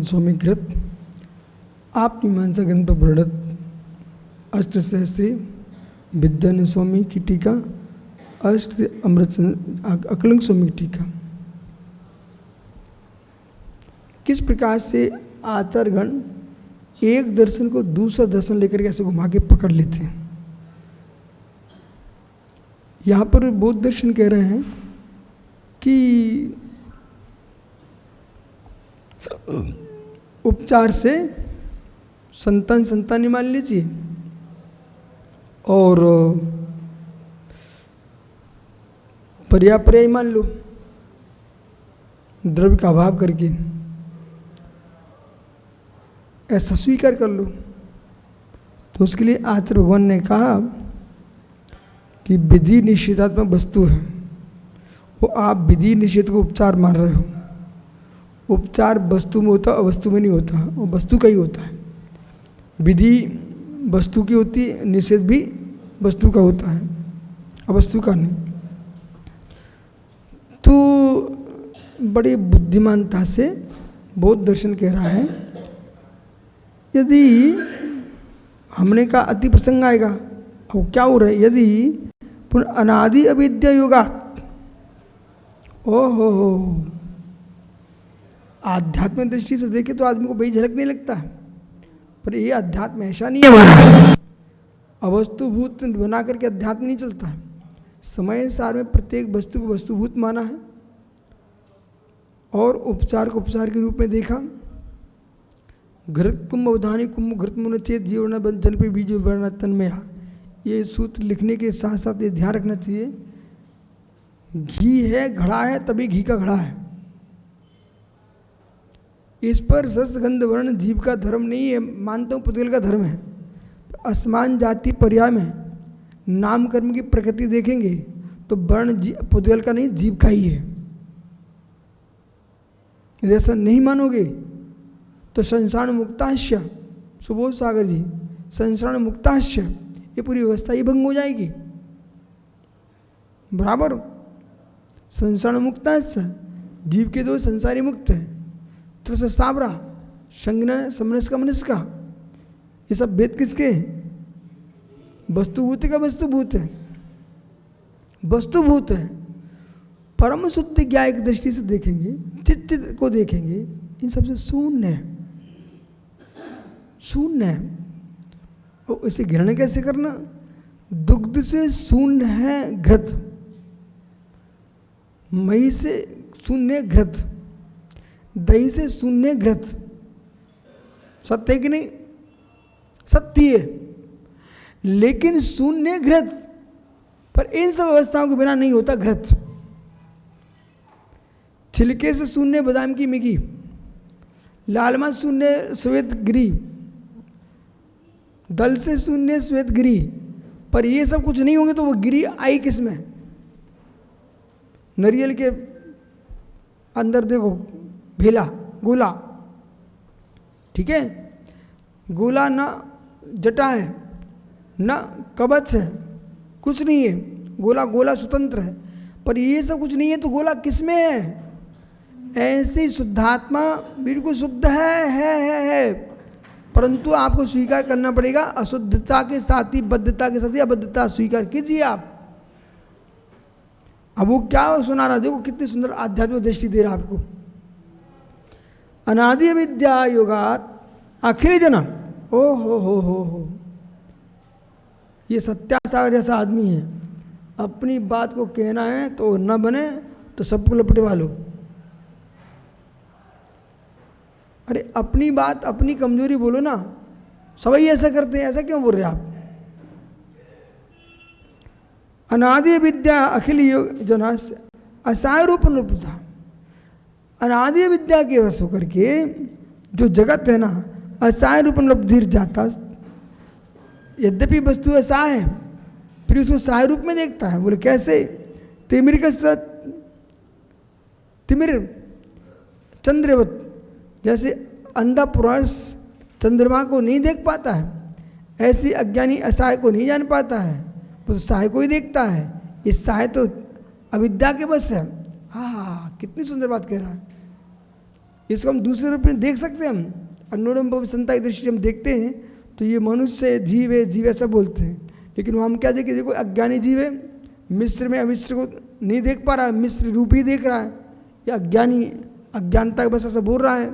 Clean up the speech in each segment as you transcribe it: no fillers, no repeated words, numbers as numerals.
स्वामीकृत आप मीमांसा ग्रंथ पर वर्णित अष्ट सहस्री विद्यान स्वामी की टीका, अष्ट अमृत अकलंक स्वामी की टीका। किस प्रकार से आचार्यगण एक दर्शन को दूसरा दर्शन लेकर के ऐसे घुमा के पकड़ लेते हैं। यहाँ पर बौद्ध दर्शन कह रहे हैं कि उपचार से संतानी मान लीजिए और पर्याय मान लो, द्रव्य का अभाव करके ऐसा स्वीकार कर लो। तो उसके लिए आचार्य भगवान ने कहा कि विधि निषेधात्मक वस्तु है, वो आप विधि निषेध को उपचार मान रहे हो। उपचार वस्तु में होता, अवस्तु में नहीं होता, वो वस्तु का ही होता है। विधि वस्तु की होती है, निषेध भी वस्तु का होता है, अवस्तु का नहीं। तो बड़ी बुद्धिमानता से बौद्ध दर्शन कह रहा है, यदि हमने कहा अति प्रसंग आएगा, अब क्या हो रहा है, यदि पुनः अनादि अविद्या योगात, ओहो आध्यात्मिक दृष्टि से देखे तो आदमी को वही झलक नहीं लगता है, पर ये अध्यात्म ऐसा नहीं है हमारा। अवस्तुभूत बना करके अध्यात्म नहीं चलता है। समय सार में प्रत्येक वस्तु को वस्तुभूत माना है और उपचार को उपचार के रूप में देखा। घृत कुंभ अवधानी कुंभ घृत मुनचेत जीवन जन पे बीज वर्ण तन्मया, ये सूत्र लिखने के साथ साथ ये ध्यान रखना चाहिए, घी है घड़ा है तभी घी का घड़ा है। इस पर रस गंध वर्ण जीव का धर्म नहीं है, मानता हूँ पुद्गल का धर्म है। तो असमान जाति पर्याय में नाम कर्म की प्रकृति देखेंगे तो वर्ण पुद्गल का नहीं, जीव का ही है। यदि ऐसा नहीं मानोगे तो संसार मुक्ताश्य, सुबोध सागर जी, संसार मुक्ताश्य, ये पूरी व्यवस्था ही भंग हो जाएगी। बराबर संसार मुक्ताश्य, जीव के दो संसारी मुक्त है, त्रस्तावरा संज्ञा समरस का मनस का, ये सब भेद किसके? वस्तुभूत का वस्तुभूत है, वस्तुभूत है। परम शुद्ध ज्ञान की दृष्टि से देखेंगे, चित्त को देखेंगे, इन सबसे शून्य है, शून्य है। और इसे ग्रहण कैसे करना? दुग्ध से शून्य है घृत, मही से शून्य घृत, दही से शून्य घृत। सत्य है कि नहीं? सत्य है, लेकिन शून्य घृत। पर इन सब अवस्थाओं के बिना नहीं होता घृत। छिलके से शून्य बादाम की मिगी, लालमा शून्य श्वेत गिरी, दल से शून्य श्वेत गिरी। पर ये सब कुछ नहीं होंगे तो वो गिरी आई किस में? नारियल के अंदर देखो भेला, गोला, ठीक है, गोला ना जटा है ना कवच है, कुछ नहीं है, गोला गोला स्वतंत्र है। पर ये सब कुछ नहीं है तो गोला किस में है? ऐसी शुद्धात्मा बिल्कुल शुद्ध है, परंतु आपको स्वीकार करना पड़ेगा अशुद्धता के साथ ही, बद्धता के साथ ही अबद्धता स्वीकार कीजिए आप। अब वो क्या सुना रहा, देखो कितनी सुंदर आध्यात्मिक दृष्टि दे रहा आपको। अनादि विद्या योगात अखिल जन्म, ओ हो, ये सत्यासागर जैसा आदमी है। अपनी बात को कहना है तो न बने तो सबको लपटवा लो। अरे अपनी बात अपनी कमजोरी बोलो ना, सभी ऐसा करते हैं, ऐसा क्यों बोल रहे आप? अनादि विद्या अखिल जनास असहाय रूप अनुपता, अनादि विद्या के वश होकर के जो जगत है ना, असहाय रूप अनुपधि जाता। यद्यपि वस्तु असहाय है फिर उसको सहाय रूप में देखता है। बोले कैसे? तिमिर का तिमिर चंद्रवत, जैसे अंधा पुरुष चंद्रमा को नहीं देख पाता है, ऐसी अज्ञानी असहाय को नहीं जान पाता है, वो तो सहाय को ही देखता है। इस सहाय तो अविद्या के बस है। कितनी सुंदर बात कह रहा है। इसको हम दूसरे रूप में देख सकते हैं। हम अन्नोरम भवसंता की दृष्टि से हम देखते हैं तो ये मनुष्य है, जीव है, जीव ऐसा बोलते हैं। लेकिन वहाँ हम क्या देखें, देखो अज्ञानी जीव है, मिश्र में अमिश्र को नहीं देख पा रहा है, मिश्र रूप ही देख रहा है, या अज्ञानी अज्ञानता के बस ऐसा बोल रहा है।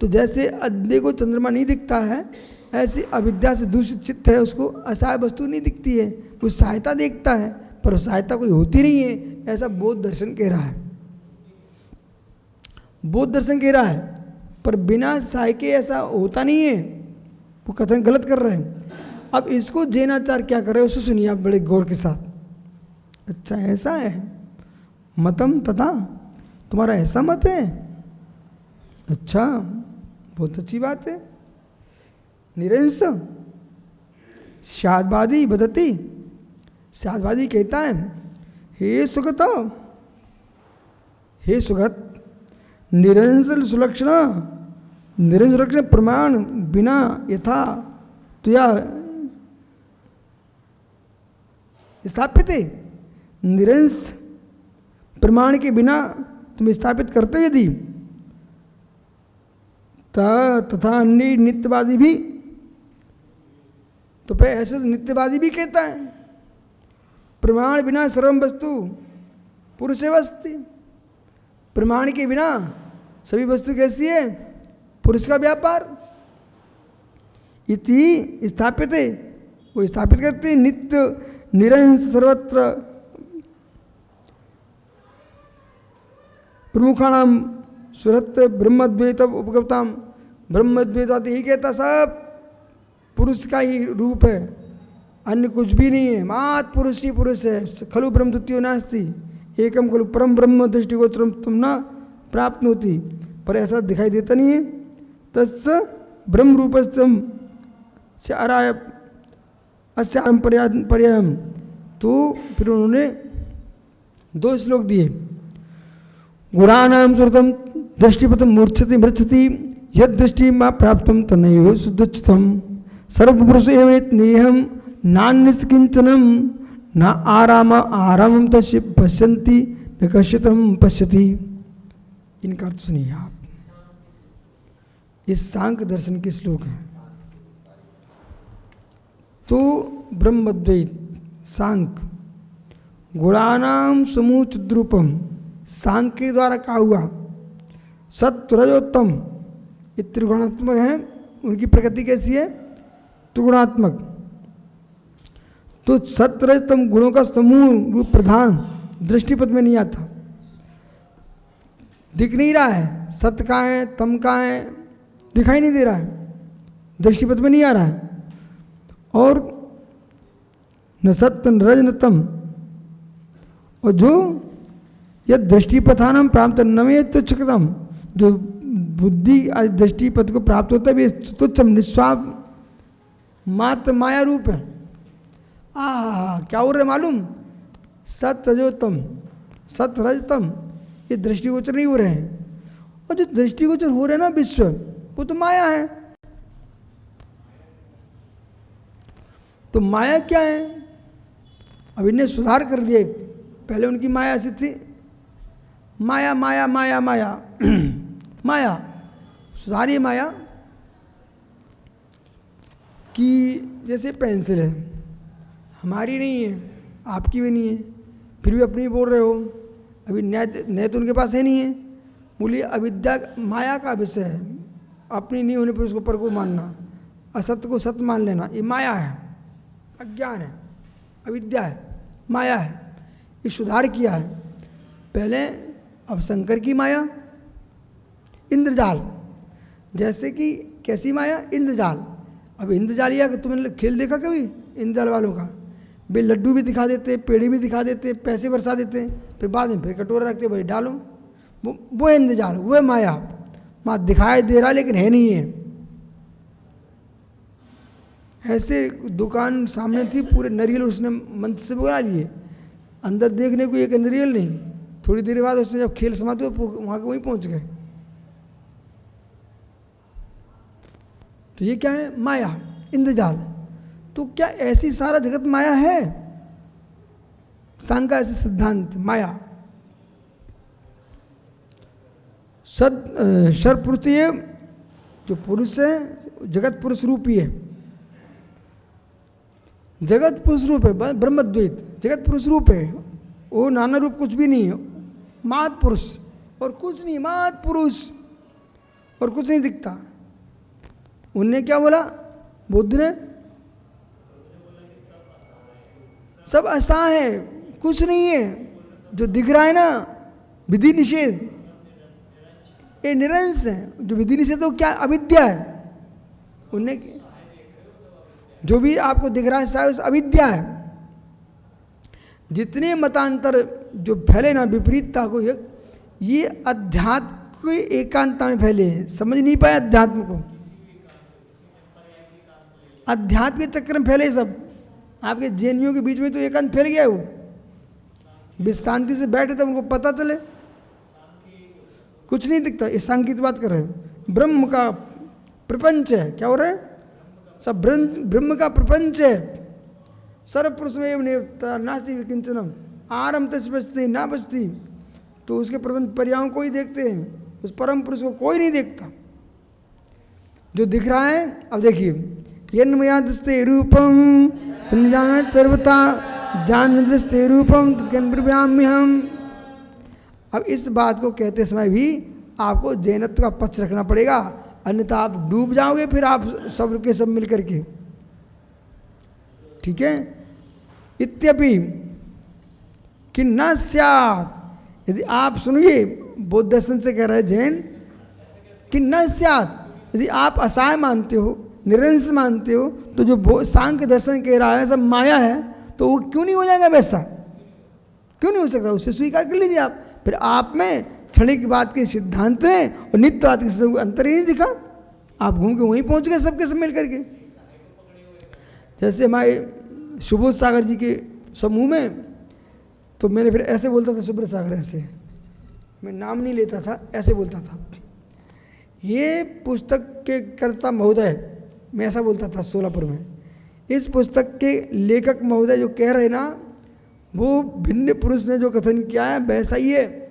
तो जैसे अंधे को चंद्रमा नहीं दिखता है, ऐसी अविद्या से दूषित चित्त है, उसको असहाय वस्तु नहीं दिखती है, वो सहायता देखता है पर सहायता कोई होती नहीं है, ऐसा बौद्ध दर्शन कह रहा है। बौद्ध दर्शन कह रहा है, पर बिना सहाय के ऐसा होता नहीं है, वो कथन गलत कर रहे हैं। अब इसको जैनाचार्य क्या कर रहे हैं उसको सुनिए आप बड़े गौर के साथ। अच्छा ऐसा है, मतम तथा, तुम्हारा ऐसा मत है, अच्छा बहुत अच्छी बात है। निरंश स्याद्वादी बदती, स्याद्वादी कहता है, हे सुगत, हे सुगत, निरंश सुलक्षण, निरंश सुलक्षण प्रमाण बिना यथा तुया स्थापित है। निरंश प्रमाण के बिना तुम स्थापित करते हो यदि, तथा अन्य नित्यवादी भी, तो फिर ऐसे नित्यवादी भी कहता है प्रमाण बिना सर्वम वस्तु पुरुषेवस्ति, प्रमाण के बिना सभी वस्तु कैसी है, पुरुष का व्यापार। इति स्थापित है, वो स्थापित करते हैं, नित्य निरंश सर्वत्र प्रमुखाणाम सुरत ब्रह्मद्वैत उपगताम, ब्रह्मद्वैत यही कहता सब पुरुष का ही रूप है, अन्य कुछ भी नहीं है, मात पुरुष ही पुरुष है। खलु ब्रह्म द्वितीयो नास्ति एकम खलु परम ब्रह्म दृष्टिगोचरम तुम न प्राप्त होती, पर ऐसा दिखाई देता नहीं है। तस् ब्रह्म रूपस्थम से आराय अस्याम पर्यायम, तो फिर उन्होंने 2 श्लोक दिए। गुणानाम श्रुतम दृष्टिपतम मूर्छति मृच्छति यद दृष्टि मा प्राप्तम तनयो सुदुच्छतम सर्वपुरुष एवेत नेहम नान्यस्किंचनम न आराम आरामम तस्य पश्यन्ति न कश्चितम पश्यति। इनका अर्थ सुनिए आप, इस सांख्य दर्शन के श्लोक है। तो ब्रह्मद्वैत सांख्य गुणानाम समूह चिद्रूपम, सांख्य के द्वारा कहा हुआ सत्वरजोत्तम, ये त्रिगुणात्मक हैं, उनकी प्रकृति कैसी है, त्रिगुणात्मक। तो सत्वरजतम गुणों का समूह रूप प्रधान दृष्टिपथ में नहीं आता, दिख नहीं रहा है, सत्य कहाँ है तम कहाँ है दिखाई नहीं दे रहा है, दृष्टिपथ में नहीं आ रहा है। और न सत्य न रज न तम, और जो यह दृष्टिपथानम प्राप्त नवे तुच्छकतम, जो बुद्धि दृष्टिपथ को प्राप्त होता है तुच्छम निस्वाप मात्र माया रूप है। क्या हो रहा है मालूम, सत रजोतम सत रजतम ये दृष्टिगोचर नहीं हो रहे हैं, और जो दृष्टिगोचर हो रहे हैं ना विश्व, वो तो माया है। तो माया क्या है, अब इन्हें सुधार कर दिया। पहले उनकी माया ऐसी थी, माया माया माया माया माया, सुधारिए माया कि जैसे पेंसिल है, हमारी नहीं है आपकी भी नहीं है, फिर भी अपनी बोल रहे हो, अभी न्याय तो उनके पास है नहीं है। बोलिए अविद्या माया का विषय है, अपनी नहीं होने पर उसको पर को मानना, असत्य को सत्य मान लेना, ये माया है, अज्ञान है, अविद्या है, माया है। ये सुधार किया है पहले। अब शंकर की माया इंद्रजाल, जैसे कि कैसी माया, इंद्रजाल। अब इंद्रजाल या तुमने खेल देखा कभी इंद्रजाल वालों का, वे लड्डू भी दिखा देते, पेड़ी भी दिखा देते, पैसे बरसा देते, फिर बाद में फिर कटोरा रखते, भाई डालो, वो इंद्रजाल, वो है माया। माँ दिखाई दे रहा लेकिन है नहीं है। ऐसे दुकान सामने थी, पूरे नारियल उसने मंत्र से बुला लिए, अंदर देखने को एक नारियल नहीं, थोड़ी देर बाद उसने जब खेल समाते वहाँ के वहीं पहुँच गए। तो ये क्या है, माया, इंद्रजाल। तो क्या ऐसी सारा जगत माया है? सांख्य का ऐसे सिद्धांत, माया। सर्वपुरुष ये जो पुरुष है जगत पुरुष रूप ही है, जगत पुरुष रूप है, ब्रह्मद्वैत जगत पुरुष रूप है, वो नाना रूप कुछ भी नहीं है, महत् पुरुष और कुछ नहीं, महत् पुरुष और कुछ नहीं दिखता। उनने क्या बोला बुद्ध ने? सब असा है, कुछ नहीं है, जो दिख रहा है ना विधि निषेध, ये निरंश है, जो विधि निषेध तो क्या अविद्या है। उनने जो भी आपको दिख रहा है साहब अविद्या है। जितने मतांतर जो फैले ना विपरीतता को, ये अध्यात्म के एकांतता में फैले हैं, समझ नहीं पाए अध्यात्म को, अध्यात्म के चक्कर में फैले सब। आपके जैनियों के बीच में तो एकांत फैल गया है, वो शांति से बैठे तब उनको पता चले कुछ नहीं दिखता। इस सांख्य की बात कर रहे हैं, ब्रह्म का प्रपंच है, क्या हो रहा है सब ब्रह्म का प्रपंच है। सर्वपुरुष में नास्ति किंचनम आरम तस्पस्ति ना बचती, तो उसके प्रपंच पर्यायों को ही देखते हैं, उस परम पुरुष को कोई नहीं देखता। जो दिख रहा है, अब देखिए यन्मया दृष्टे रूपम तन्जान सर्वथा जान दृष्टे रूपम तत्कन ब्रह्म्य हम। अब इस बात को कहते समय भी आपको जैनत्व का पक्ष रखना पड़ेगा, अन्यथा आप डूब जाओगे फिर आप सब के सब मिल करके, ठीक है। इत्यपि कि न स्यात्, यदि आप सुनिए बौद्ध दर्शन से कह रहे हैं जैन, कि न स्यात्, यदि आप असहाय मानते हो, निरंश मानते हो, तो जो सांख्य दर्शन कह रहा है सब माया है, तो वो क्यों नहीं हो जाएगा वैसा, क्यों नहीं हो सकता, उसे स्वीकार कर लीजिए आप। फिर आप में क्षणिक बात के सिद्धांत में और नित्यवाद के सिद्धांत अंतर ही नहीं दिखा, आप घूम के वहीं पहुंच गए सबके सब मिल करके। जैसे हमारे सुबोध सागर जी के समूह में, तो मैंने फिर ऐसे बोलता था सुब्रत सागर, ऐसे मैं नाम नहीं लेता था, ऐसे बोलता था, ये पुस्तक के कर्ता महोदय, मैं ऐसा बोलता था सोलापुर में, इस पुस्तक के लेखक महोदय जो कह रहे ना, वो भिन्न पुरुष ने जो कथन किया है वैसा ही है।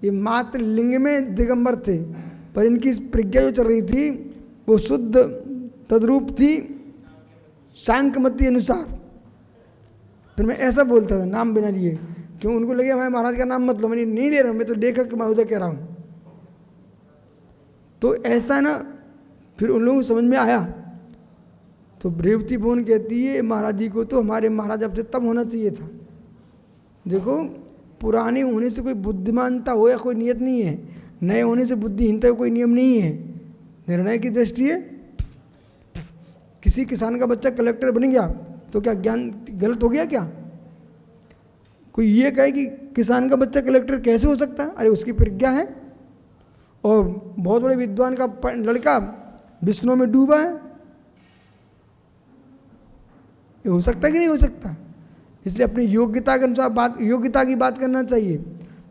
ये मात्र लिंग में दिगंबर थे, पर इनकी प्रज्ञा जो चल रही थी वो शुद्ध तद्रूप थी सांख्यमति अनुसार। फिर मैं ऐसा बोलता था नाम बिना लिए, क्यों उनको लगे हमारे महाराज का नाम मत लो, मैं नहीं ले रहा हूँ, मैं तो लेखक महोदय कह रहा हूँ। तो ऐसा ना फिर उन लोगों को समझ में आया। तो रेवती बोन कहती है महाराज जी को तो हमारे महाराज अब से तब होना चाहिए था। देखो पुराने होने से कोई बुद्धिमानता हो या कोई नियत नहीं है, नए होने से बुद्धिहीनता का कोई नियम नहीं है। निर्णय की दृष्टि है, किसी किसान का बच्चा कलेक्टर बन गया तो क्या ज्ञान गलत हो गया क्या? कोई ये कहे कि किसान का बच्चा कलेक्टर कैसे हो सकता है? अरे उसकी प्रज्ञा है, और बहुत बड़े विद्वान का लड़का विष्णु में डूबा है, ये हो सकता है कि नहीं हो सकता? इसलिए अपनी योग्यता के अनुसार योग्यता की बात करना चाहिए।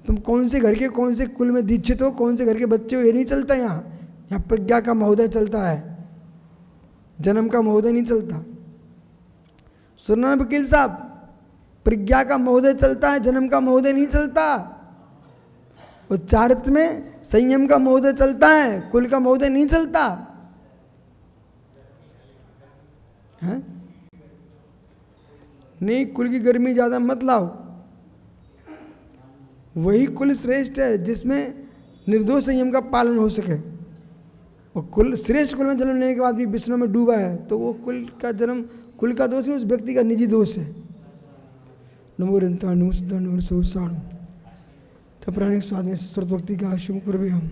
तुम कौन से घर के कौन से कुल में दीक्षित हो, कौन से घर के बच्चे हो, ये नहीं चलता। यहाँ प्रज्ञा का महोदय चलता है, जन्म का महोदय नहीं चलता। सुनना वकील साहब, प्रज्ञा का महोदय चलता है, जन्म का महोदय नहीं चलता। और चारित्र में संयम का महोदय चलता है, कुल का महोदय नहीं चलता है? नहीं, कुल की गर्मी ज़्यादा मत लाओ, वही कुल श्रेष्ठ है जिसमें निर्दोष संयम का पालन हो सके। और कुल श्रेष्ठ कुल में जन्म लेने के बाद भी विष्णु में डूबा है तो वो कुल का जन्म कुल का दोष नहीं, उस व्यक्ति का निजी दोष है। नमो स्वाद स्वाद भक्ति का शुभ कर भी हम